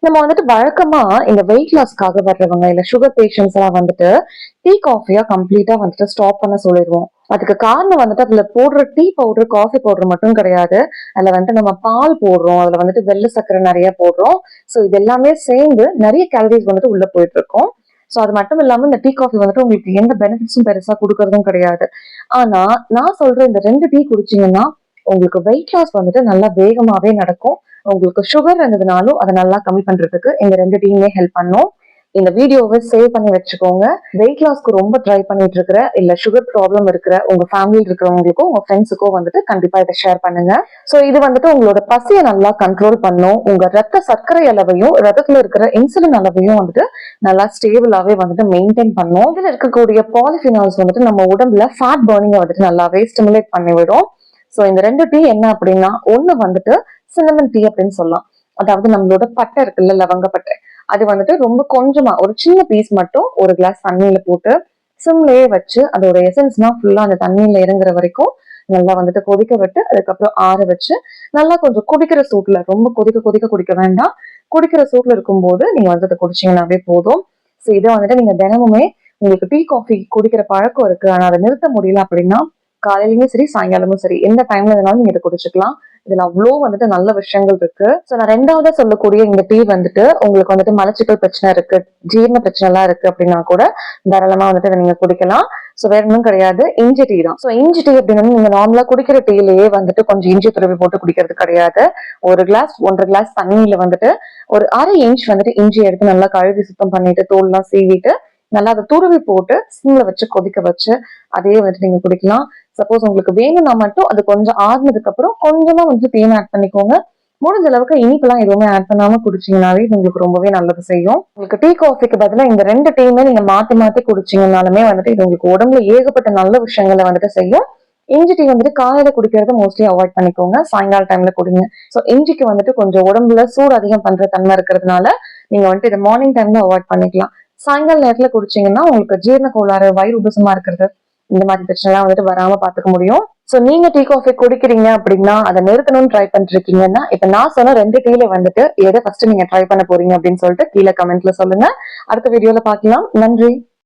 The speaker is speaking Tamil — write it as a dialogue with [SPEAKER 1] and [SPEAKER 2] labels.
[SPEAKER 1] நம்ம வந்துட்டு வழக்கமா இந்த வெயிட் லாஸ்க்காக வர்றவங்க இல்ல சுகர் பேஷண்ட்ஸ் எல்லாம் வந்துட்டு டீ காஃபியா கம்ப்ளீட்டா வந்துட்டு ஸ்டாப் பண்ண சொல்லிடுவோம். அதுக்கு காரணம் வந்துட்டு அதுல போடுற டீ பவுடர் காஃபி பவுடர் மட்டும் கிடையாது. அதுல வந்துட்டு நம்ம பால் போடுறோம், அதுல வந்துட்டு வெள்ளை சர்க்கரை நிறைய போடுறோம். சோ இது எல்லாமே சேர்ந்து நிறைய கேலரிஸ் வந்துட்டு உள்ள போயிட்டு இருக்கும். சோ அது மட்டும் இல்லாம இந்த டீ காஃபி வந்துட்டு உங்களுக்கு எந்த பெனிஃபிட்ஸும் பெருசா கொடுக்கறதும் கிடையாது. ஆனா நான் சொல்ற இந்த 2 டீ குடிச்சீங்கன்னா உங்களுக்கு வெயிட் லாஸ் வந்துட்டு நல்லா வேகமாவே நடக்கும். உங்களுக்கு சுகர் இருந்ததுனாலும் அதை நல்லா கம்மி பண்றதுக்கு இந்த 2 டீயுமே ஹெல்ப் பண்ணும். இந்த வீடியோவை சேவ் பண்ணி வச்சுக்கோங்க. வெயிட் லாஸ்க்கு ரொம்ப ட்ரை பண்ணிட்டு இருக்கிற இல்ல சுகர் ப்ராப்ளம் இருக்கிற உங்க ஃபேமிலியில் இருக்கிறவங்களுக்கும் உங்க ஃப்ரெண்ட்ஸுக்கும் வந்துட்டு கண்டிப்பா இதை ஷேர் பண்ணுங்க. சோ இது வந்துட்டு உங்களோட பசியை நல்லா கண்ட்ரோல் பண்ணும். உங்க ரத்த சர்க்கரை அளவையும் ரத்தத்துல இருக்கிற இன்சுலின் அளவையும் வந்துட்டு நல்லா ஸ்டேபிளாவே வந்துட்டு மெயின்டைன் பண்ணும். இதுல இருக்கக்கூடிய பாலிஃபினால்ஸ் வந்துட்டு நம்ம உடம்புல ஃபேட் பர்னிங்கை வந்துட்டு நல்லாவே ஸ்டிமுலேட் பண்ணிவிடும். சோ இந்த 2 டீ என்ன அப்படின்னா, ஒண்ணு வந்துட்டு சின்னமன் டீ அப்படின்னு சொல்லலாம். அதாவது நம்மளோட பட்டை இருக்குல்ல, லவங்க பட்டை, அது வந்துட்டு ரொம்ப கொஞ்சமா ஒரு சின்ன பீஸ் மட்டும் ஒரு கிளாஸ் தண்ணியில போட்டு சிம்லயே வச்சு அதோட எசன்ஸ்னா ஃபுல்லா அந்த தண்ணியில இறங்குற வரைக்கும் நல்லா வந்துட்டு கொதிக்க விட்டு அதுக்கப்புறம் ஆற வச்சு நல்லா கொஞ்சம் குடிக்கிற சூட்ல, ரொம்ப கொதிக்க கொதிக்க குடிக்க வேண்டாம், குடிக்கிற சூட்ல இருக்கும்போது நீங்க வந்து அதை குடிச்சீங்கன்னாவே போதும். ஸோ இதை வந்துட்டு நீங்க தினமுமே உங்களுக்கு டீ காஃபி குடிக்கிற பழக்கம் இருக்கு ஆனா அதை நிறுத்த முடியல அப்படின்னா காலையிலயுமே சரி சாயங்காலமும் சரி எந்த டைம்ல வேணாலும் நீங்க இதை குடிச்சுக்கலாம். இதுல அவ்வளோ வந்துட்டு நல்ல விஷயங்கள் இருக்கு. சோ நான் ரெண்டாவது சொல்லக்கூடிய இந்த டீ வந்துட்டு உங்களுக்கு வந்துட்டு மலச்சிக்கல் பிரச்சனை இருக்கு, ஜீரண பிரச்சனை எல்லாம் இருக்கு அப்படின்னா கூட தாராளமா வந்துட்டு இதை நீங்க குடிக்கலாம். சோ வேற ஒன்றும் கிடையாது, இஞ்சி டீ தான். சோ இஞ்சி டீ அப்படின்னா நீங்க நார்மலா குடிக்கிற டீலயே வந்துட்டு கொஞ்சம் இஞ்சி துருவி போட்டு குடிக்கிறது கிடையாது. ஒரு கிளாஸ் 1.5 கிளாஸ் தண்ணியில வந்துட்டு ஒரு 1/2 இன்ச் வந்துட்டு இஞ்சி எடுத்து நல்லா கழுவி சுத்தம் பண்ணிட்டு தோல்லாம் சீவிட்டு நல்லா அதை துருவி போட்டு சிம்ல வச்சு கொதிக்க வச்சு அதே வந்துட்டு நீங்க குடிக்கலாம். சப்போஸ் உங்களுக்கு வேணும்னா மட்டும் அது கொஞ்சம் ஆறுனதுக்கு அப்புறம் கொஞ்சமா வந்து தேன் ஆட் பண்ணிக்கோங்க. முடிஞ்ச அளவுக்கு இனிப்பெல்லாம் எதுவுமே ஆட் பண்ணாம குடிச்சீங்கன்னாவே உங்களுக்கு ரொம்பவே நல்லது செய்யும். உங்களுக்கு டீ காஃபிக்கு பதிலா இந்த 2 டீயுமே நீங்க மாத்தி மாத்தி குடிச்சீங்கன்னாலுமே வந்துட்டு இது உங்களுக்கு உடம்புல ஏகப்பட்ட நல்ல விஷயங்களை வந்துட்டு செய்யும். இஞ்சி டீ வந்துட்டு காலையில குடிக்கிறத மோஸ்ட்லி அவாய்ட் பண்ணிக்கோங்க, சாயங்கால டைம்ல குடிங்க. ஸோ இஞ்சிக்கு வந்துட்டு கொஞ்சம் உடம்புல சூடு அதிகம் பண்ற தன்மை இருக்கிறதுனால நீங்க வந்துட்டு இதை மார்னிங் டைம்ல அவாய்ட் பண்ணிக்கலாம். சாயங்கால நேரத்துல குடிச்சீங்கன்னா உங்களுக்கு ஜீரண கோளாறு, வயிறு உபசமா இருக்கிறது, இந்த மாதிரி பிரச்சனை எல்லாம் வந்துட்டு வராம பாத்துக்க முடியும். சோ நீங்க டீ காஃபி குடிக்கிறீங்க அப்படின்னா அதை நிறுத்தணும்னு ட்ரை பண்ணிட்டு இருக்கீங்கன்னா இப்ப நான் சொன்ன 2 டீல வந்துட்டு எதை ஃபர்ஸ்ட் நீங்க ட்ரை பண்ண போறீங்க அப்படின்னு சொல்லிட்டு கீழே கமெண்ட்ல சொல்லுங்க. அடுத்த வீடியோல பாக்கலாம். நன்றி.